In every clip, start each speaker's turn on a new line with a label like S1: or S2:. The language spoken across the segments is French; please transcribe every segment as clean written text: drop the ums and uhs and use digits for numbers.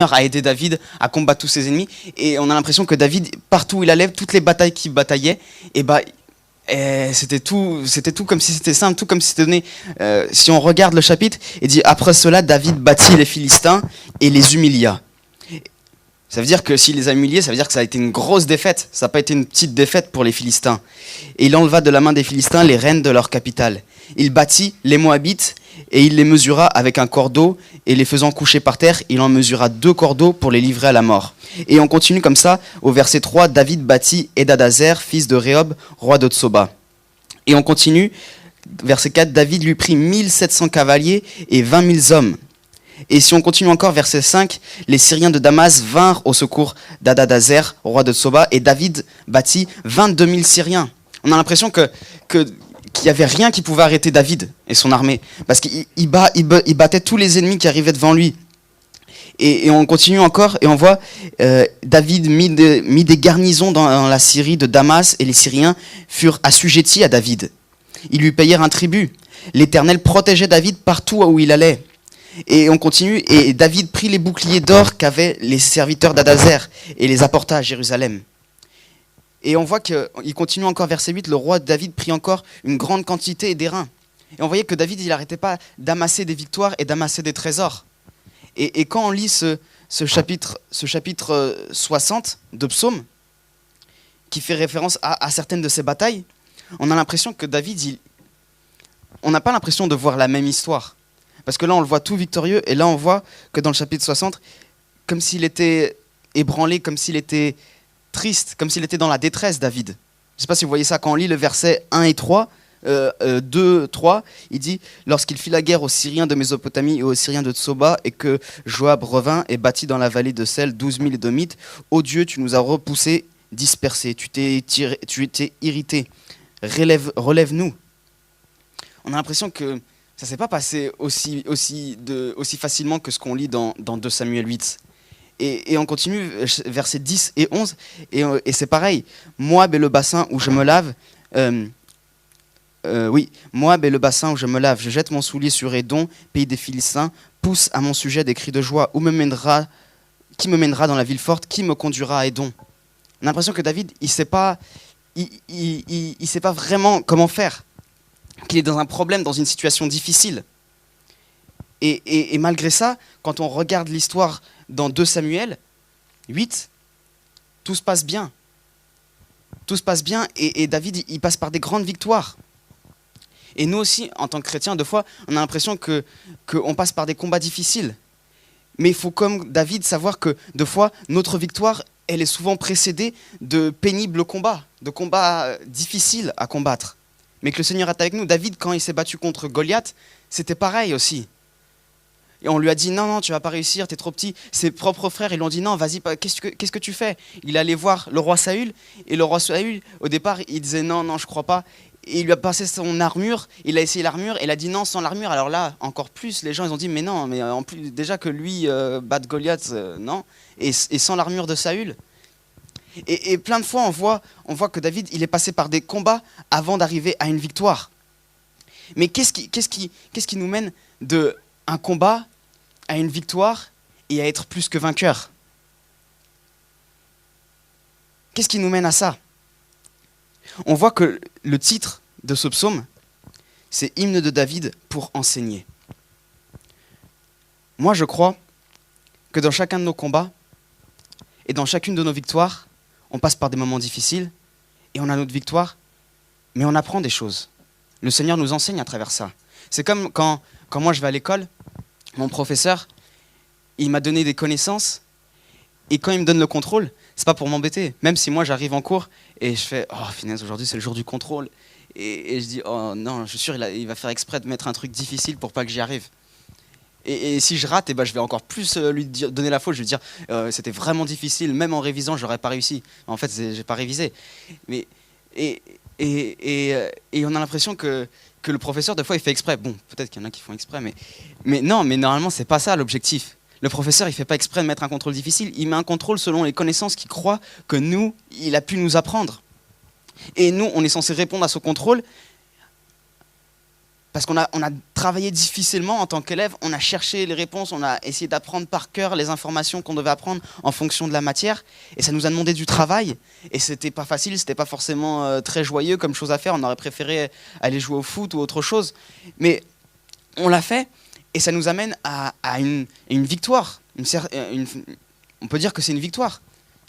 S1: à aider David à combattre tous ses ennemis. Et on a l'impression que David, partout où il allait, toutes les batailles qu'il bataillait, c'était tout comme si c'était simple, tout comme si c'était donné. Si on regarde le chapitre, il dit après cela, David battit les Philistins et les humilia. Ça veut dire que s'il les a humiliés, ça veut dire que ça a été une grosse défaite. Ça n'a pas été une petite défaite pour les Philistins. Et il enleva de la main des Philistins les rênes de leur capitale. Il battit les Moabites et il les mesura avec un cordeau et les faisant coucher par terre, il en mesura 2 cordeaux pour les livrer à la mort. Et on continue comme ça au verset 3, David battit Edadazer, fils de Rehob, roi de Tsoba. Et on continue, verset 4, David lui prit 1700 cavaliers et 20 000 hommes. Et si on continue encore, verset 5, les Syriens de Damas vinrent au secours d'Adadazer, roi de Tsoba, et David battit 22 000 Syriens. On a l'impression qu'il n'y avait rien qui pouvait arrêter David et son armée, parce qu'il battait tous les ennemis qui arrivaient devant lui. Et on continue encore, et on voit David mit des garnisons dans la Syrie de Damas, et les Syriens furent assujettis à David. Ils lui payèrent un tribut. L'Éternel protégeait David partout où il allait. Et on continue, et David prit les boucliers d'or qu'avaient les serviteurs d'Adazer et les apporta à Jérusalem. Et on voit qu'il continue encore, verset 8, le roi David prit encore une grande quantité d'airain. Et on voyait que David, il n'arrêtait pas d'amasser des victoires et d'amasser des trésors. Et quand on lit ce chapitre 60 de Psaume, qui fait référence à certaines de ces batailles, on a l'impression que David, on n'a pas l'impression de voir la même histoire. Parce que là, on le voit tout victorieux, et là, on voit que dans le chapitre 60, comme s'il était ébranlé, comme s'il était triste, comme s'il était dans la détresse, David. Je ne sais pas si vous voyez ça, quand on lit le verset 1 et 3, 2, 3, il dit « Lorsqu'il fit la guerre aux Syriens de Mésopotamie et aux Syriens de Tsoba, et que Joab revint et bâtit dans la vallée de Sel 12 000 Édomites, ô Dieu, tu nous as repoussés, dispersés, tu t'es irrité, relève-nous. » On a l'impression que ça ne s'est pas passé aussi facilement que ce qu'on lit dans 2 Samuel 8. Et on continue, versets 10 et 11, et c'est pareil. Moab est le bassin où je me lave. Moab est le bassin où je me lave. Je jette mon soulier sur Édom, pays des Philistins. Pousse à mon sujet des cris de joie. Qui me mènera dans la ville forte? Qui me conduira à Édom? On a l'impression que David, il sait pas vraiment comment faire. Qu'il est dans un problème, dans une situation difficile. Et malgré ça, quand on regarde l'histoire dans 2 Samuel 8, tout se passe bien. Tout se passe bien, et David, il passe par des grandes victoires. Et nous aussi, en tant que chrétiens, des fois, on a l'impression qu'on passe par des combats difficiles. Mais il faut, comme David, savoir que, des fois, notre victoire, elle est souvent précédée de pénibles combats, de combats difficiles à combattre. Mais que le Seigneur est avec nous. David, quand il s'est battu contre Goliath, c'était pareil aussi. Et on lui a dit, non, tu vas pas réussir, t'es trop petit. Ses propres frères, ils lui ont dit, non, vas-y, qu'est-ce que tu fais? Il allait voir le roi Saül, et le roi Saül, au départ, il disait, non, je crois pas. Et il lui a passé son armure, il a essayé l'armure, et il a dit, non, sans l'armure. Alors là, encore plus, les gens, ils ont dit, mais non, mais en plus, déjà que lui batte Goliath, non. Et sans l'armure de Saül. Et plein de fois, on voit que David, il est passé par des combats avant d'arriver à une victoire. Mais qu'est-ce qui nous mène d'un combat à une victoire et à être plus que vainqueur? Qu'est-ce qui nous mène à ça? On voit que le titre de ce psaume, c'est « Hymne de David pour enseigner ». Moi, je crois que dans chacun de nos combats et dans chacune de nos victoires, on passe par des moments difficiles et on a notre victoire, mais on apprend des choses. Le Seigneur nous enseigne à travers ça. C'est comme quand moi je vais à l'école, mon professeur, il m'a donné des connaissances et quand il me donne le contrôle, c'est pas pour m'embêter. Même si moi j'arrive en cours et je fais « Oh, finesse, aujourd'hui c'est le jour du contrôle ». Et je dis « Oh non, je suis sûr, il va faire exprès de mettre un truc difficile pour pas que j'y arrive ». Et si je rate, je vais encore plus lui donner la faute. Je vais lui dire c'était vraiment difficile, même en révisant, j'aurais pas réussi. En fait, j'ai pas révisé. Et on a l'impression que le professeur, des fois, il fait exprès. Bon, peut-être qu'il y en a qui font exprès, mais non, mais normalement, c'est pas ça l'objectif. Le professeur, il fait pas exprès de mettre un contrôle difficile. Il met un contrôle selon les connaissances qu'il croit que nous, il a pu nous apprendre. Et nous, on est censé répondre à ce contrôle Parce on a travaillé difficilement en tant qu'élève, on a cherché les réponses, on a essayé d'apprendre par cœur les informations qu'on devait apprendre en fonction de la matière, et ça nous a demandé du travail, et c'était pas facile, c'était pas forcément très joyeux comme chose à faire, on aurait préféré aller jouer au foot ou autre chose, mais on l'a fait, et ça nous amène à une victoire, on peut dire que c'est une victoire,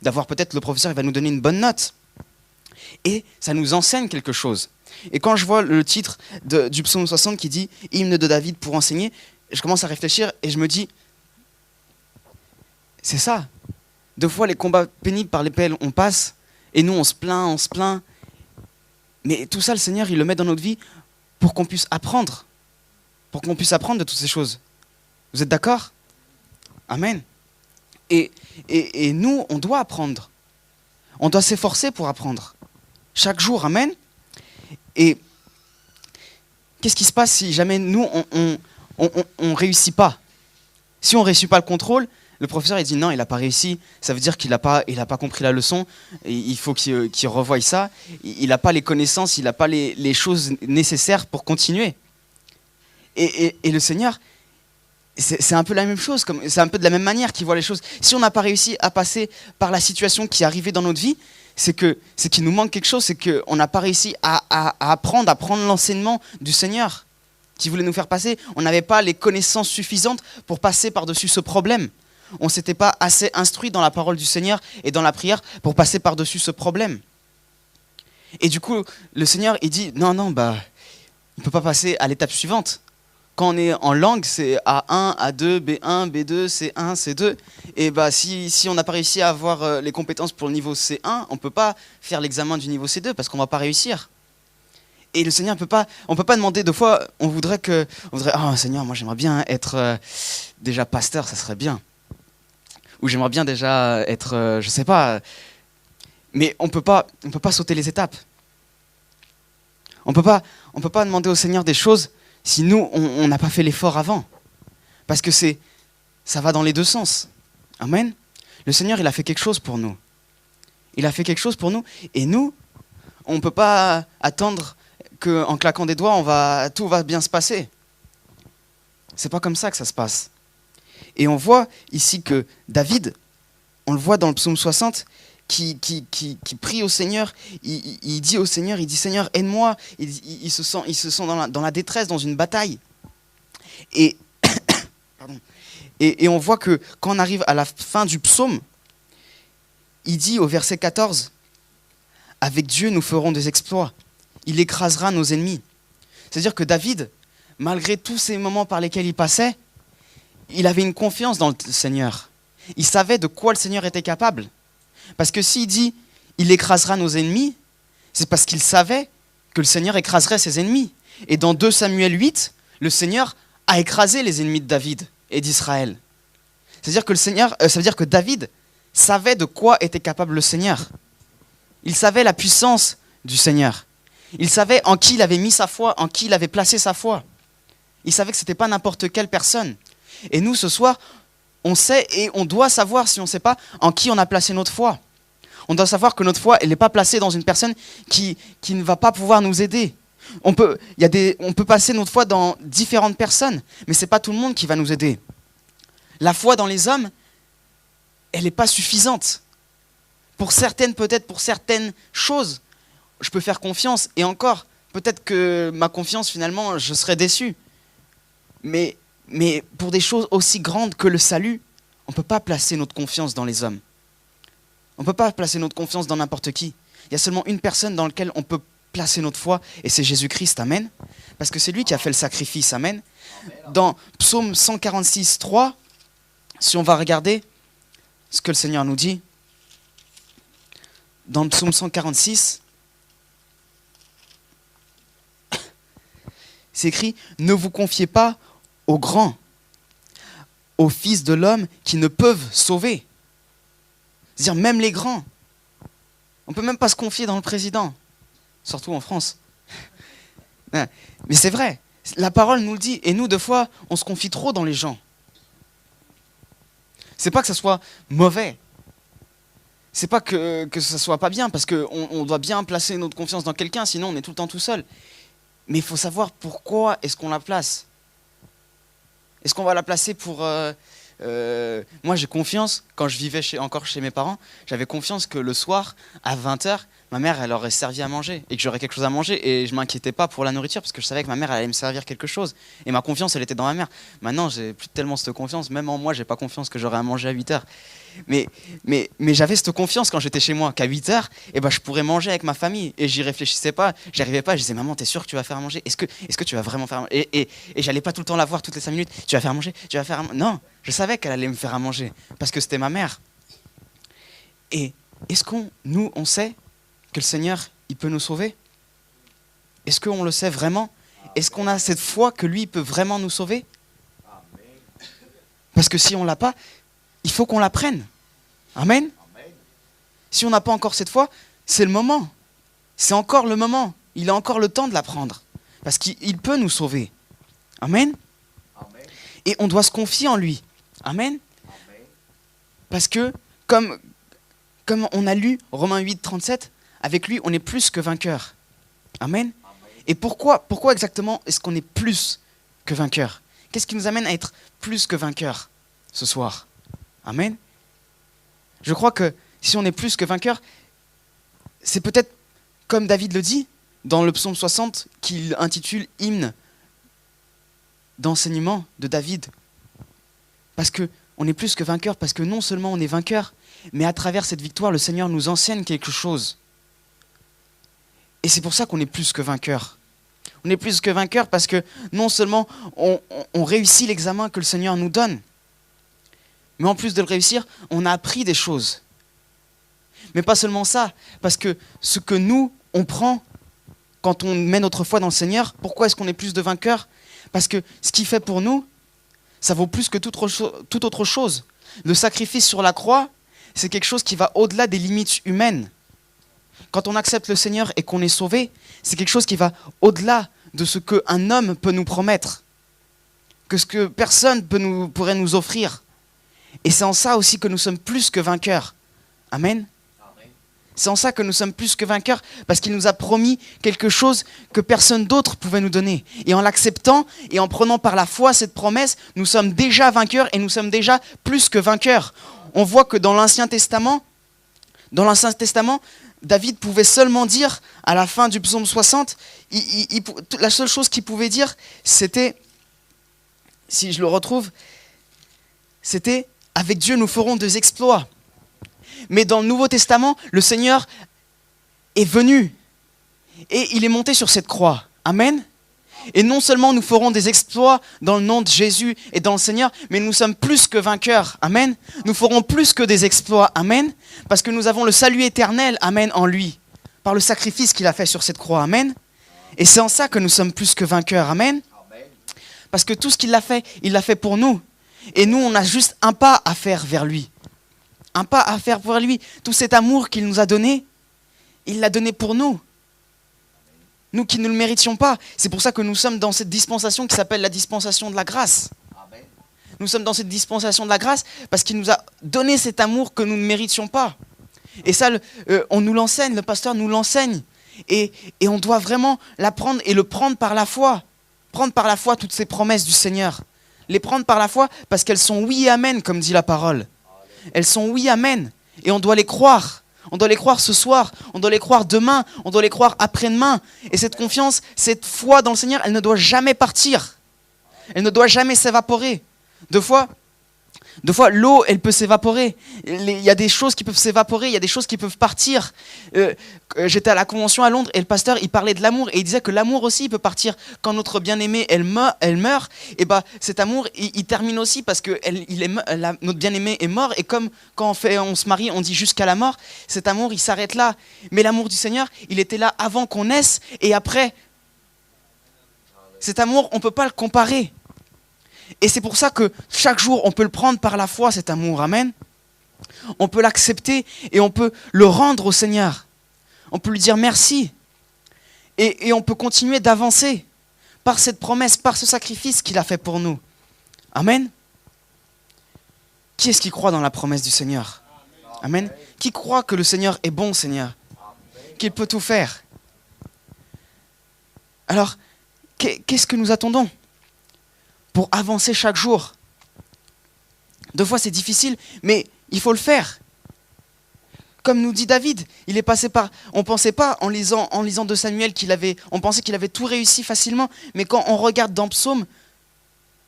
S1: d'avoir peut-être le professeur, il va nous donner une bonne note, et ça nous enseigne quelque chose. Et quand je vois le titre du psaume 60 qui dit « Hymne de David pour enseigner », je commence à réfléchir et je me dis « C'est ça. Deux fois les combats pénibles par lesquels on passe, et nous on se plaint. Mais tout ça, le Seigneur, il le met dans notre vie pour qu'on puisse apprendre. Pour qu'on puisse apprendre de toutes ces choses. Vous êtes d'accord? Amen. Et nous, on doit apprendre. On doit s'efforcer pour apprendre. Chaque jour, amen. Et qu'est-ce qui se passe si jamais nous, on réussit pas? Si on réussit pas le contrôle, le professeur il dit non, il n'a pas réussi, ça veut dire qu'il n'a pas compris la leçon, et il faut qu'il revoie ça, il n'a pas les connaissances, il n'a pas les choses nécessaires pour continuer. Et le Seigneur, c'est un peu la même chose, c'est un peu de la même manière qu'il voit les choses. Si on n'a pas réussi à passer par la situation qui est arrivée dans notre vie, c'est qu'il nous manque quelque chose, c'est qu'on n'a pas réussi à apprendre l'enseignement du Seigneur qui voulait nous faire passer. On n'avait pas les connaissances suffisantes pour passer par-dessus ce problème. On ne s'était pas assez instruit dans la parole du Seigneur et dans la prière pour passer par-dessus ce problème. Et du coup, le Seigneur, il dit, non, on ne peut pas passer à l'étape suivante. Quand on est en langue, c'est A1, A2, B1, B2, C1, C2. Et si on n'a pas réussi à avoir les compétences pour le niveau C1, on ne peut pas faire l'examen du niveau C2 parce qu'on ne va pas réussir. Et le Seigneur, on ne peut pas demander deux fois, on voudrait, oh Seigneur, moi j'aimerais bien être déjà pasteur, ça serait bien. Ou j'aimerais bien déjà être, je ne sais pas. Mais on ne peut pas sauter les étapes. On peut pas demander au Seigneur des choses si nous, on n'a pas fait l'effort avant. Parce que ça va dans les deux sens. Amen. Le Seigneur, il a fait quelque chose pour nous. Il a fait quelque chose pour nous. Et nous, on ne peut pas attendre qu'en claquant des doigts, tout va bien se passer. C'est pas comme ça que ça se passe. Et on voit ici que David, on le voit dans le psaume 60, qui prie au Seigneur, il dit au Seigneur, il dit Seigneur aide-moi, il se sent dans la détresse, dans une bataille. Et, et on voit que quand on arrive à la fin du psaume, il dit au verset 14, avec Dieu nous ferons des exploits, il écrasera nos ennemis. C'est-à-dire que David, malgré tous ces moments par lesquels il passait, il avait une confiance dans le Seigneur. Il savait de quoi le Seigneur était capable. Parce que s'il dit « il écrasera nos ennemis », c'est parce qu'il savait que le Seigneur écraserait ses ennemis. Et dans 2 Samuel 8, le Seigneur a écrasé les ennemis de David et d'Israël. C'est-à-dire que ça veut dire que David savait de quoi était capable le Seigneur. Il savait la puissance du Seigneur. Il savait en qui il avait mis sa foi, en qui il avait placé sa foi. Il savait que ce n'était pas n'importe quelle personne. Et nous, ce soir, on sait et on doit savoir, si on ne sait pas, en qui on a placé notre foi. On doit savoir que notre foi, elle n'est pas placée dans une personne qui ne va pas pouvoir nous aider. On peut passer notre foi dans différentes personnes, mais ce n'est pas tout le monde qui va nous aider. La foi dans les hommes, elle n'est pas suffisante. Pour certaines, peut-être pour certaines choses, je peux faire confiance. Et encore, peut-être que ma confiance, finalement, je serai déçu. Mais pour des choses aussi grandes que le salut, on ne peut pas placer notre confiance dans les hommes. On ne peut pas placer notre confiance dans n'importe qui. Il y a seulement une personne dans laquelle on peut placer notre foi, et c'est Jésus-Christ, amen. Parce que c'est lui qui a fait le sacrifice, amen. Dans Psaume 146, 3, si on va regarder ce que le Seigneur nous dit, dans le Psaume 146, c'est écrit « Ne vous confiez pas aux grands, aux fils de l'homme qui ne peuvent sauver. » C'est-à-dire même les grands. On ne peut même pas se confier dans le président, surtout en France. Mais c'est vrai, la parole nous le dit, et nous, deux fois, on se confie trop dans les gens. C'est pas que ça soit mauvais. C'est pas que ça soit pas bien, parce qu'on doit bien placer notre confiance dans quelqu'un, sinon on est tout le temps tout seul. Mais il faut savoir pourquoi est-ce qu'on la place. Est-ce qu'on va la placer pour... moi, j'ai confiance, quand je vivais encore chez mes parents, j'avais confiance que le soir, à 20h, ma mère, elle aurait servi à manger et que j'aurais quelque chose à manger. Et je ne m'inquiétais pas pour la nourriture parce que je savais que ma mère, elle allait me servir quelque chose. Et ma confiance, elle était dans ma mère. Maintenant, j'ai plus tellement cette confiance. Même en moi, j'ai pas confiance que j'aurais à manger à 8h. Mais j'avais cette confiance quand j'étais chez moi, qu'à 8h, eh ben, je pourrais manger avec ma famille. Et j'y réfléchissais pas, j'y arrivais pas. Je disais, maman, t'es sûre que tu vas faire à manger? Est-ce que tu vas vraiment faire à manger? Et j'allais pas tout le temps la voir toutes les 5 minutes. Tu vas faire à manger? Tu vas faire à manger? Non, je savais qu'elle allait me faire à manger parce que c'était ma mère. Et est-ce nous, on sait que le Seigneur, il peut nous sauver? Est-ce qu'on le sait vraiment? Est-ce qu'on a cette foi que lui, il peut vraiment nous sauver? Parce que si on l'a pas, il faut qu'on la prenne. Amen. Si on n'a pas encore cette foi, c'est le moment. C'est encore le moment. Il a encore le temps de la prendre. Parce qu'il peut nous sauver. Amen. Et on doit se confier en lui. Amen. Parce que, comme on a lu Romains 8, 37, avec lui, on est plus que vainqueur. Amen. Et pourquoi exactement est-ce qu'on est plus que vainqueur? Qu'est-ce qui nous amène à être plus que vainqueur ce soir? Amen. Je crois que si on est plus que vainqueur, c'est peut-être comme David le dit dans le psaume 60 qu'il intitule Hymne d'enseignement de David. Parce qu'on est plus que vainqueur, parce que non seulement on est vainqueur, mais à travers cette victoire, le Seigneur nous enseigne quelque chose. Et c'est pour ça qu'on est plus que vainqueur. On est plus que vainqueur parce que non seulement on réussit l'examen que le Seigneur nous donne, mais en plus de le réussir, on a appris des choses. Mais pas seulement ça, parce que ce que nous, on prend quand on met notre foi dans le Seigneur, pourquoi est-ce qu'on est plus de vainqueurs? Parce que ce qu'il fait pour nous, ça vaut plus que toute autre chose. Le sacrifice sur la croix, c'est quelque chose qui va au-delà des limites humaines. Quand on accepte le Seigneur et qu'on est sauvé, c'est quelque chose qui va au-delà de ce qu'un homme peut nous promettre, que ce que personne pourrait nous offrir. Et c'est en ça aussi que nous sommes plus que vainqueurs. Amen. C'est en ça que nous sommes plus que vainqueurs, parce qu'il nous a promis quelque chose que personne d'autre pouvait nous donner. Et en l'acceptant et en prenant par la foi cette promesse, nous sommes déjà vainqueurs et nous sommes déjà plus que vainqueurs. On voit que dans l'Ancien Testament, David pouvait seulement dire, à la fin du psaume 60, la seule chose qu'il pouvait dire, c'était, si je le retrouve, c'était « Avec Dieu, nous ferons des exploits ». Mais dans le Nouveau Testament, le Seigneur est venu et il est monté sur cette croix. Amen. Et non seulement nous ferons des exploits dans le nom de Jésus et dans le Seigneur, mais nous sommes plus que vainqueurs. Amen. Nous ferons plus que des exploits. Amen. Parce que nous avons le salut éternel. Amen. En lui. Par le sacrifice qu'il a fait sur cette croix. Amen. Et c'est en ça que nous sommes plus que vainqueurs. Amen. Parce que tout ce qu'il a fait, il l'a fait pour nous. Et nous, on a juste un pas à faire vers lui. Un pas à faire pour lui. Tout cet amour qu'il nous a donné, il l'a donné pour nous. Nous qui ne le méritions pas. C'est pour ça que nous sommes dans cette dispensation qui s'appelle la dispensation de la grâce. Amen. Nous sommes dans cette dispensation de la grâce parce qu'il nous a donné cet amour que nous ne méritions pas. Et ça, on nous l'enseigne, le pasteur nous l'enseigne. Et on doit vraiment l'apprendre et le prendre par la foi. Prendre par la foi toutes ces promesses du Seigneur. Les prendre par la foi parce qu'elles sont oui et amen, comme dit la parole. Elles sont oui, amen. Et on doit les croire. On doit les croire ce soir. On doit les croire demain. On doit les croire après-demain. Et cette confiance, cette foi dans le Seigneur, elle ne doit jamais partir. Elle ne doit jamais s'évaporer. Deux fois, l'eau, elle peut s'évaporer. Il y a des choses qui peuvent s'évaporer. Il y a des choses qui peuvent partir. J'étais à la convention à Londres et le pasteur, il parlait de l'amour. Et il disait que l'amour aussi, il peut partir. Quand notre bien-aimée, elle meurt, et bah, cet amour, il termine aussi parce que notre bien-aimé est mort. Et comme quand on se marie, on dit jusqu'à la mort, cet amour, il s'arrête là. Mais l'amour du Seigneur, il était là avant qu'on naisse et après. Cet amour, on ne peut pas le comparer. Et c'est pour ça que chaque jour, on peut le prendre par la foi, cet amour. Amen. On peut l'accepter et on peut le rendre au Seigneur. On peut lui dire merci. Et on peut continuer d'avancer par cette promesse, par ce sacrifice qu'il a fait pour nous. Amen. Qui est-ce qui croit dans la promesse du Seigneur? Amen. Qui croit que le Seigneur est bon, Seigneur? Qu'il peut tout faire? Alors, qu'est-ce que nous attendons pour avancer chaque jour? Des fois c'est difficile, mais il faut le faire. Comme nous dit David, il est passé par... On ne pensait pas en lisant 2 Samuel on pensait qu'il avait tout réussi facilement, mais quand on regarde dans Psaume,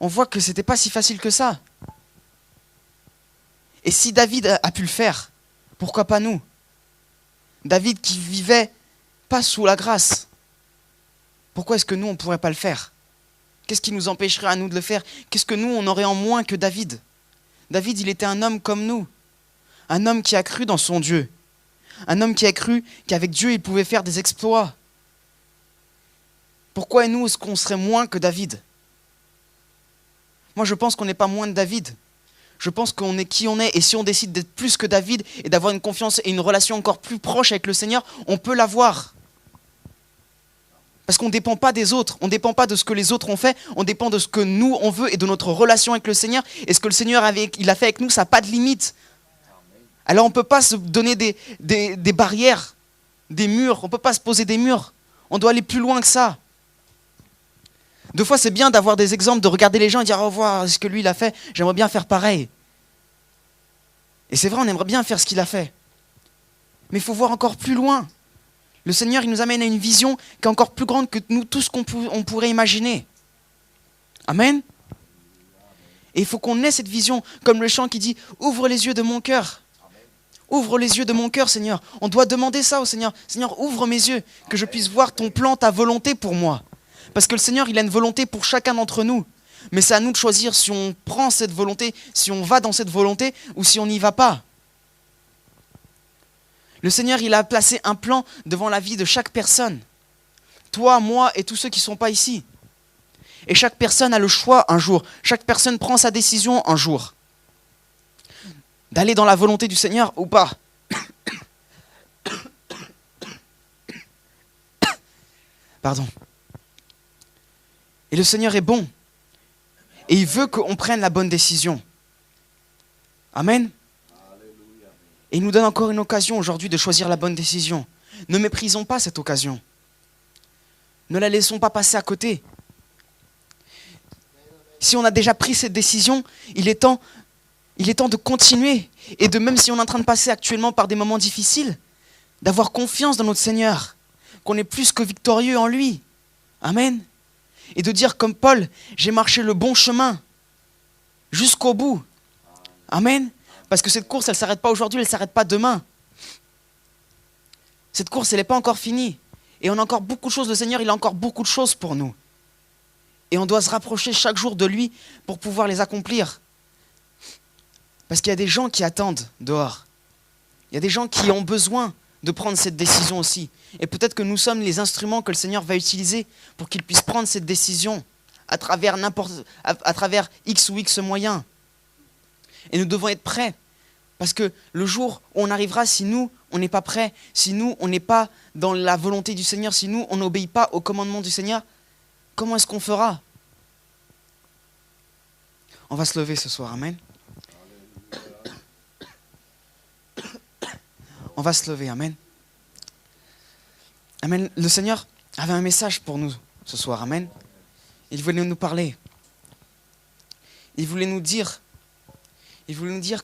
S1: on voit que c'était pas si facile que ça. Et si David a pu le faire, pourquoi pas nous? David qui vivait pas sous la grâce. Pourquoi est-ce que nous, on ne pourrait pas le faire? Qu'est-ce qui nous empêcherait à nous de le faire? Qu'est-ce que nous, on aurait en moins que David? David, il était un homme comme nous. Un homme qui a cru dans son Dieu. Un homme qui a cru qu'avec Dieu, il pouvait faire des exploits. Pourquoi nous, est-ce qu'on serait moins que David? Moi, je pense qu'on n'est pas moins de David. Je pense qu'on est qui on est. Et si on décide d'être plus que David et d'avoir une confiance et une relation encore plus proche avec le Seigneur, on peut l'avoir. Parce qu'on ne dépend pas des autres. On ne dépend pas de ce que les autres ont fait. On dépend de ce que nous, on veut et de notre relation avec le Seigneur. Et ce que le Seigneur il a fait avec nous, ça n'a pas de limite. Alors on ne peut pas se donner des barrières, des murs. On ne peut pas se poser des murs. On doit aller plus loin que ça. Des fois, c'est bien d'avoir des exemples, de regarder les gens et dire « Oh, voir ce que lui, il a fait, j'aimerais bien faire pareil. » Et c'est vrai, on aimerait bien faire ce qu'il a fait. Mais il faut voir encore plus loin. Le Seigneur, il nous amène à une vision qui est encore plus grande que nous, tout ce qu'on pourrait imaginer. Amen. Et il faut qu'on ait cette vision, comme le chant qui dit « Ouvre les yeux de mon cœur. » Ouvre les yeux de mon cœur, Seigneur. On doit demander ça au Seigneur. Seigneur, ouvre mes yeux, que je puisse voir ton plan, ta volonté pour moi. Parce que le Seigneur, il a une volonté pour chacun d'entre nous. Mais c'est à nous de choisir si on prend cette volonté, si on va dans cette volonté ou si on n'y va pas. Le Seigneur, il a placé un plan devant la vie de chaque personne. Toi, moi et tous ceux qui ne sont pas ici. Et chaque personne a le choix un jour. Chaque personne prend sa décision un jour. D'aller dans la volonté du Seigneur ou pas. Pardon. Et le Seigneur est bon. Et il veut qu'on prenne la bonne décision. Amen. Et il nous donne encore une occasion aujourd'hui de choisir la bonne décision. Ne méprisons pas cette occasion. Ne la laissons pas passer à côté. Si on a déjà pris cette décision, il est temps de continuer. Et de même si on est en train de passer actuellement par des moments difficiles, d'avoir confiance dans notre Seigneur, qu'on est plus que victorieux en lui. Amen. Et de dire comme Paul, j'ai marché le bon chemin jusqu'au bout. Amen. Parce que cette course, elle ne s'arrête pas aujourd'hui, elle ne s'arrête pas demain. Cette course, elle n'est pas encore finie. Et on a encore beaucoup de choses, le Seigneur, il a encore beaucoup de choses pour nous. Et on doit se rapprocher chaque jour de lui pour pouvoir les accomplir. Parce qu'il y a des gens qui attendent dehors. Il y a des gens qui ont besoin de prendre cette décision aussi. Et peut-être que nous sommes les instruments que le Seigneur va utiliser pour qu'il puisse prendre cette décision à travers X ou X moyens. Et nous devons être prêts. Parce que le jour où on arrivera, si nous, on n'est pas prêts, si nous, on n'est pas dans la volonté du Seigneur, si nous, on n'obéit pas au commandement du Seigneur, comment est-ce qu'on fera? On va se lever ce soir, amen. On va se lever, amen. Amen. Le Seigneur avait un message pour nous ce soir, amen. Il voulait nous parler. Il voulait nous dire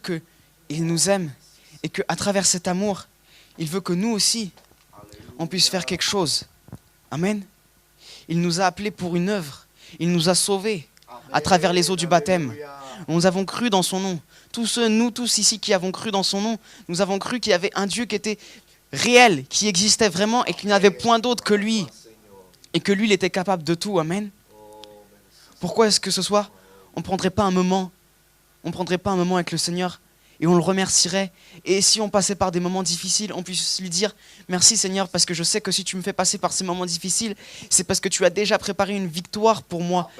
S1: qu'il nous aime et qu'à travers cet amour, il veut que nous aussi, on puisse faire quelque chose. Amen. Il nous a appelés pour une œuvre. Il nous a sauvés à travers les eaux du baptême. Nous avons cru dans son nom. Nous tous ici qui avons cru dans son nom, nous avons cru qu'il y avait un Dieu qui était réel, qui existait vraiment et qu'il n'y avait point d'autre que lui. Et que lui, il était capable de tout. Amen. Pourquoi est-ce que ce soir, on ne prendrait pas un moment avec le Seigneur et on le remercierait? Et si on passait par des moments difficiles, on puisse lui dire « Merci Seigneur, parce que je sais que si tu me fais passer par ces moments difficiles, c'est parce que tu as déjà préparé une victoire pour moi.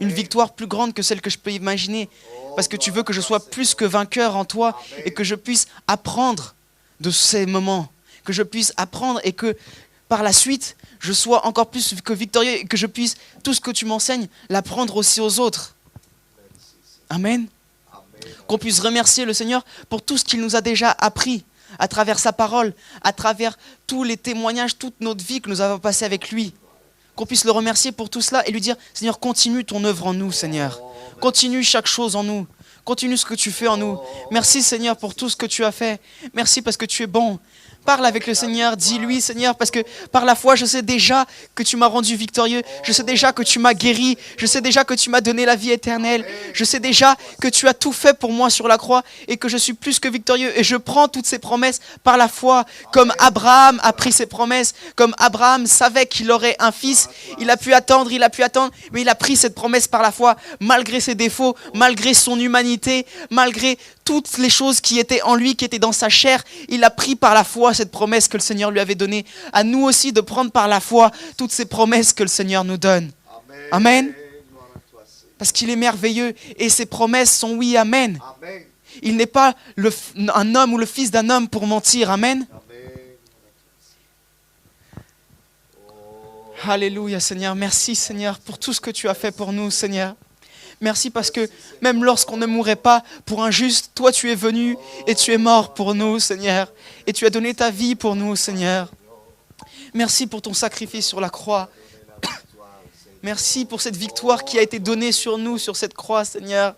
S1: Une victoire plus grande que celle que je peux imaginer. Parce que tu veux que je sois plus que vainqueur en toi et que je puisse apprendre de ces moments. Que je puisse apprendre et que par la suite, je sois encore plus que victorieux et que je puisse, tout ce que tu m'enseignes, l'apprendre aussi aux autres. » Amen. Qu'on puisse remercier le Seigneur pour tout ce qu'il nous a déjà appris à travers sa parole, à travers tous les témoignages, toute notre vie que nous avons passée avec lui. qu'on puisse le remercier pour tout cela et lui dire, Seigneur, continue ton œuvre en nous, Seigneur. Continue chaque chose en nous. Continue ce que tu fais en nous. Merci, Seigneur, pour tout ce que tu as fait. Merci parce que tu es bon. Parle avec le Seigneur, dis-lui, Seigneur, parce que par la foi, je sais déjà que tu m'as rendu victorieux. Je sais déjà que tu m'as guéri. Je sais déjà que tu m'as donné la vie éternelle. Je sais déjà que tu as tout fait pour moi sur la croix et que je suis plus que victorieux. Et je prends toutes ces promesses par la foi, comme Abraham a pris ses promesses, comme Abraham savait qu'il aurait un fils. Il a pu attendre, mais il a pris cette promesse par la foi, malgré ses défauts, malgré son humanité, malgré toutes les choses qui étaient en lui, qui étaient dans sa chair. Il a pris par la foi cette promesse que le Seigneur lui avait donnée. À nous aussi de prendre par la foi toutes ces promesses que le Seigneur nous donne. Amen. Parce qu'il est merveilleux et ses promesses sont oui, amen. Il n'est pas un homme ou le fils d'un homme pour mentir. Amen. Alléluia, Seigneur. Merci, Seigneur, pour tout ce que tu as fait pour nous, Seigneur. Merci parce que même lorsqu'on ne mourrait pas pour un juste, toi tu es venu et tu es mort pour nous, Seigneur. Et tu as donné ta vie pour nous, Seigneur. Merci pour ton sacrifice sur la croix. Merci pour cette victoire qui a été donnée sur nous, sur cette croix, Seigneur.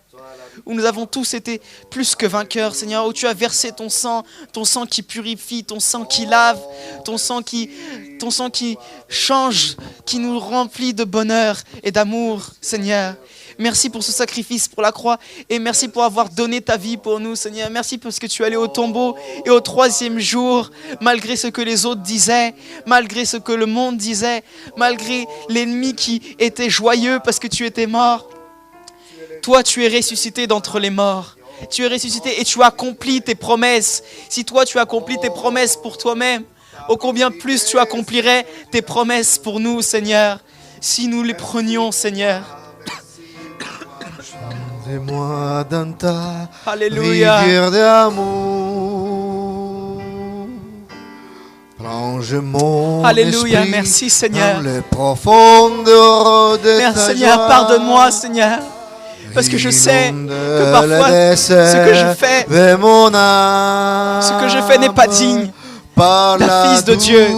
S1: Où nous avons tous été plus que vainqueurs, Seigneur. Où tu as versé ton sang qui purifie, ton sang qui lave, ton sang qui change, qui nous remplit de bonheur et d'amour, Seigneur. Merci pour ce sacrifice pour la croix et merci pour avoir donné ta vie pour nous, Seigneur. Merci parce que tu es allé au tombeau et au 3e jour, malgré ce que les autres disaient, malgré ce que le monde disait, malgré l'ennemi qui était joyeux parce que tu étais mort. Toi, tu es ressuscité d'entre les morts. Tu es ressuscité et tu as accompli tes promesses. Si toi, tu as accompli tes promesses pour toi-même, ô combien plus tu accomplirais tes promesses pour nous, Seigneur, si nous les prenions, Seigneur.
S2: Moi dans ta
S1: Alléluia.
S2: rivière d'amour. Plonge mon
S1: Alléluia,
S2: esprit
S1: merci Seigneur.
S2: dans les profondeurs de
S1: Merci
S2: ta
S1: Seigneur,
S2: joie.
S1: pardonne-moi Seigneur. Parce que je sais que parfois, ce que je fais n'est pas digne d'un fils de Dieu.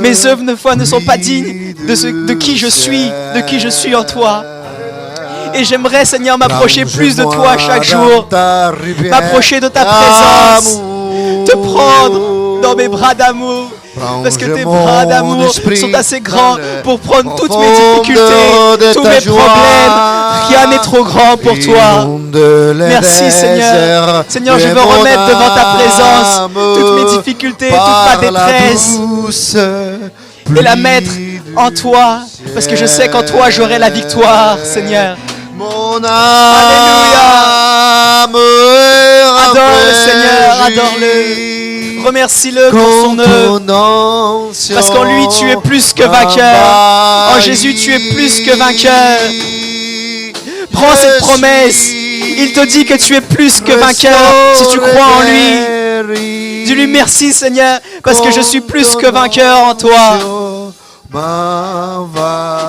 S1: Mes œuvres ne sont pas dignes de qui je suis en toi. Et j'aimerais, Seigneur, m'approcher plus de toi chaque jour, m'approcher de ta présence, te prendre dans mes bras d'amour, parce que tes bras d'amour sont assez grands pour prendre toutes mes difficultés, tous mes problèmes. Rien n'est trop grand pour toi. Merci, Seigneur. Seigneur, je veux remettre devant ta présence toutes mes difficultés, toute ma détresse, et la mettre en toi, parce que je sais qu'en toi, j'aurai la victoire, Seigneur.
S2: Mon âme,
S1: adore le Seigneur, adore-le. Remercie-le pour son œuvre. Parce qu'en lui, tu es plus que vainqueur. En Jésus, tu es plus que vainqueur. Prends cette promesse. Il te dit que tu es plus que vainqueur si tu crois en lui. Dis-lui merci, Seigneur, parce que je suis plus que vainqueur en toi.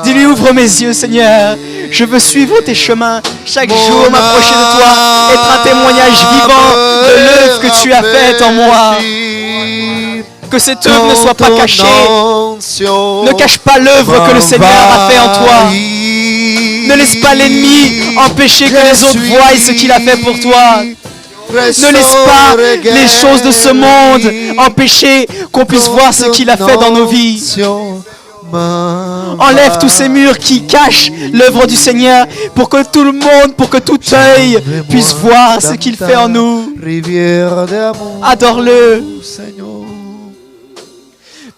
S1: Dis-lui, ouvre mes yeux, Seigneur. Je veux suivre tes chemins chaque jour, m'approcher de toi, être un témoignage vivant de l'œuvre que tu as faite en moi. Que cette œuvre ne soit pas cachée. Ne cache pas l'œuvre que le Seigneur a fait en toi. Ne laisse pas l'ennemi empêcher que les autres voient ce qu'il a fait pour toi. Ne laisse pas les choses de ce monde empêcher qu'on puisse voir ce qu'il a fait dans nos vies. Enlève tous ces murs qui cachent l'œuvre du Seigneur pour que tout le monde, pour que tout œil puisse voir ce qu'il fait en nous. Adore-le.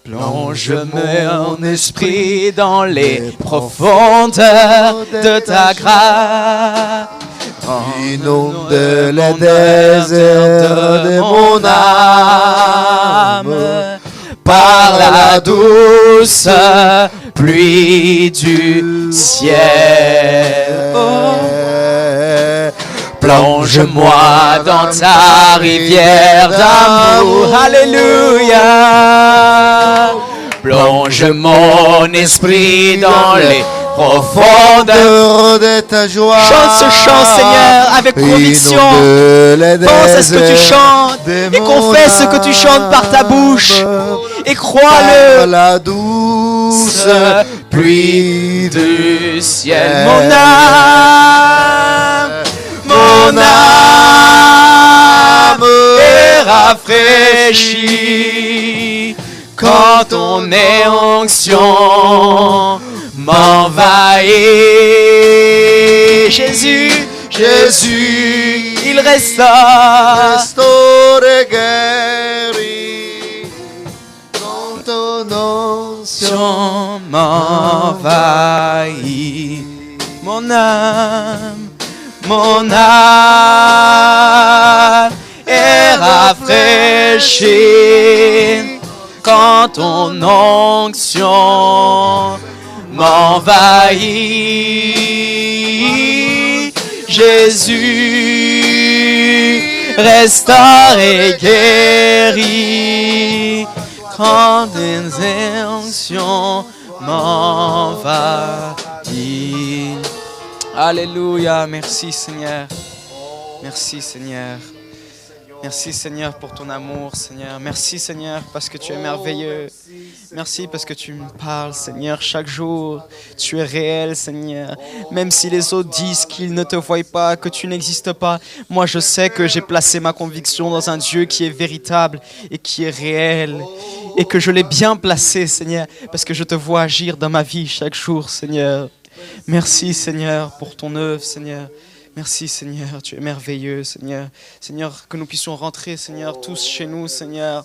S1: Plonge mon esprit dans les profondeurs de ta grâce.
S2: Inonde les déserts de mon âme
S1: par la douce pluie du ciel. Oh. Plonge-moi dans ta rivière d'amour. Alléluia. Plonge mon esprit dans les profondeurs
S2: de ta joie.
S1: Chante ce chant, Seigneur, avec conviction. Pense à ce que tu chantes et confesse ce que tu chantes par ta bouche. Et crois-le.
S2: La douce
S1: pluie du ciel. Mon âme est rafraîchie quand ton onction m'envahit. Jésus, il restaure.
S2: Restaure et guérit dans ton onction
S1: M'envahit. Mon âme est rafraîchie quand ton onction m'envahit. Jésus restaure et guérit quand tes onctions m'envahit. Alléluia, merci Seigneur. Merci Seigneur. Merci Seigneur pour ton amour Seigneur. Merci Seigneur parce que tu es merveilleux. Merci parce que tu me parles Seigneur chaque jour. Tu es réel Seigneur. Même si les autres disent qu'ils ne te voient pas, que tu n'existes pas, moi je sais que j'ai placé ma conviction dans un Dieu qui est véritable et qui est réel. Et que je l'ai bien placé Seigneur parce que je te vois agir dans ma vie chaque jour Seigneur. Merci Seigneur pour ton œuvre Seigneur. Merci Seigneur, tu es merveilleux Seigneur. Seigneur, que nous puissions rentrer Seigneur tous chez nous Seigneur.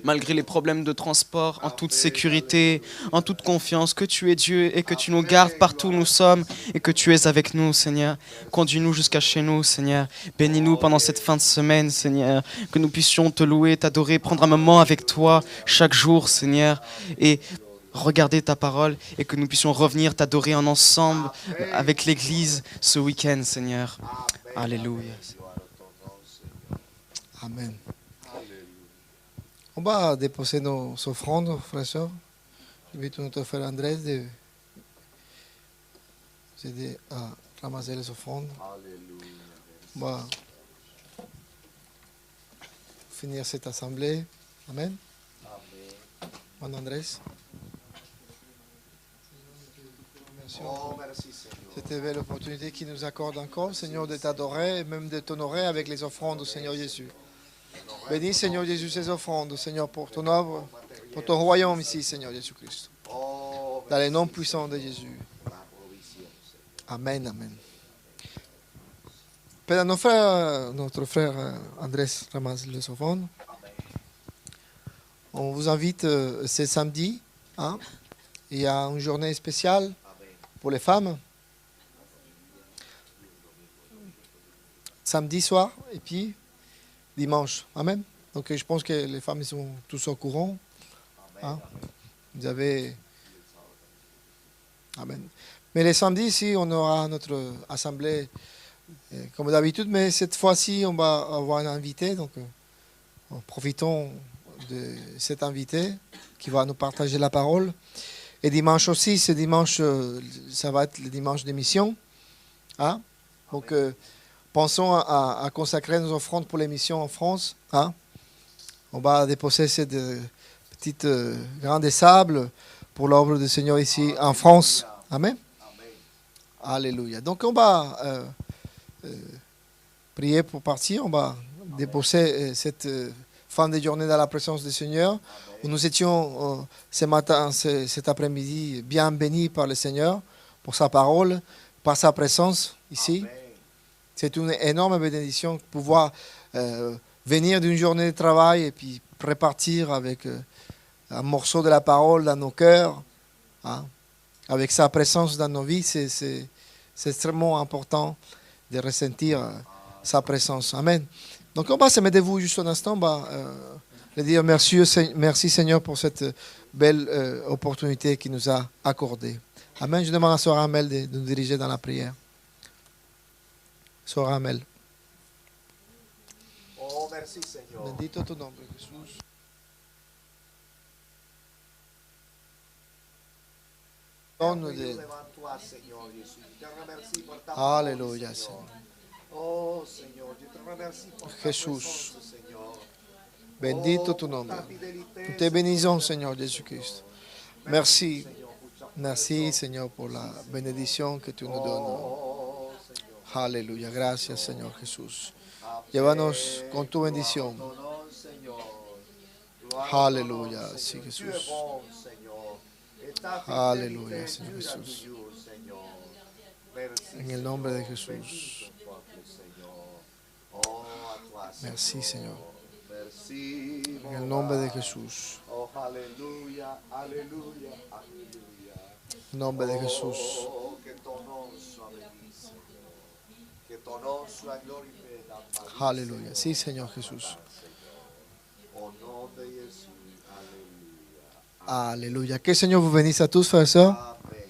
S1: Malgré les problèmes de transport, en toute sécurité, en toute confiance, que tu es Dieu et que tu nous gardes partout où nous sommes et que tu es avec nous, Seigneur. Conduis-nous jusqu'à chez nous, Seigneur. Bénis-nous pendant cette fin de semaine, Seigneur. Que nous puissions te louer, t'adorer, prendre un moment avec toi chaque jour, Seigneur. Et regarder ta parole et que nous puissions revenir t'adorer en ensemble avec l'Église ce week-end, Seigneur. Alléluia.
S2: Amen. On va déposer nos offrandes, frères et sœurs. J'invite notre frère Andrés de aider à ramasser les offrandes. On va finir cette assemblée. Amen. Mon Andrés. Cette belle opportunité qui nous accorde encore, Seigneur, de t'adorer et même de t'honorer avec les offrandes, Seigneur Jésus. Bénis, Seigneur Jésus, ces offrandes, Seigneur, pour ton œuvre, pour ton royaume ici, Seigneur Jésus-Christ. Dans le nom puissant de Jésus. Amen, amen. Père, notre frère Andrés ramasse les offrandes. On vous invite, c'est samedi, hein, il y a une journée spéciale pour les femmes. Samedi soir et puis dimanche. Amen. Donc je pense que les femmes sont tous au courant. Hein? Vous avez... Amen. Mais les samedis, ici, on aura notre assemblée comme d'habitude, mais cette fois-ci, on va avoir un invité. Donc profitons de cet invité qui va nous partager la parole. Et dimanche aussi, ce dimanche, ça va être le dimanche d'émission. Hein? Donc, pensons à consacrer nos offrandes pour l'émission en France. Hein? On va déposer cette petite grain de sable pour l'œuvre du Seigneur ici en France. Amen. Alléluia. Donc, on va prier pour partir. On va déposer cette fin de journée dans la présence du Seigneur. Où nous étions ce matin, cet après-midi, bien bénis par le Seigneur pour sa parole, par sa présence ici. C'est une énorme bénédiction de pouvoir venir d'une journée de travail et puis repartir avec un morceau de la parole dans nos cœurs, hein, avec sa présence dans nos vies. C'est extrêmement important de ressentir sa présence. Amen. Donc on va se mettre debout juste un instant. On va le dire merci Seigneur pour cette belle opportunité qu'il nous a accordée. Amen. Je demande à Sœur Amel de nous diriger dans la prière. Sœur Amel.
S3: Oh, merci Seigneur.
S2: Bendito tu nombre, Jesús. Donne de...
S3: Devant toi, Seigneur Jésus. Je te remercie pour ta
S2: Alléluia,
S3: parole,
S2: Seigneur.
S3: Oh Seigneur, je te remercie pour ta
S2: Jesús.
S3: présence, Seigneur.
S2: Bendito tu nombre. Nous te bénissons, Seigneur Jésus-Christ. Merci.
S3: Seigneur, pour chaque
S2: Merci, Seigneur, pour la bénédiction que tu nous donnes.
S3: Oh, Señor.
S2: Aleluya. Gracias, Señor Jesús. Llévanos con tu bendición.
S3: Gloire Señor. Gloire
S2: Aleluya.
S3: ton nom,
S2: Sí,
S3: Seigneur. Tu es
S2: Jesús.
S3: bon, Señor. Et ta
S2: Aleluya,
S3: fidélité
S2: Señor
S3: dure à
S2: Jesús.
S3: toujours, Señor. Merci,
S2: En el nombre de
S3: Señor.
S2: Jesús.
S3: Bénis ton peuple, Señor. Oh, à toi, Señor.
S2: Merci, Señor.
S3: Merci,
S2: En
S3: mon
S2: el nombre de
S3: roi.
S2: Jesús.
S3: Oh, alléluia, alléluia, alléluia.
S2: En el nombre de Jesús.
S3: Oh, que ton nom soit béni, Señor. Que ton nom soit glorifié dans ta vie,
S2: Aleluya.
S3: Señor.
S2: Sí, Señor Jesús.
S3: Au nom de Jésus, alléluia.
S2: Aleluya. Que el Señor vous bénisse à tous, frères et sœurs.
S3: Amen.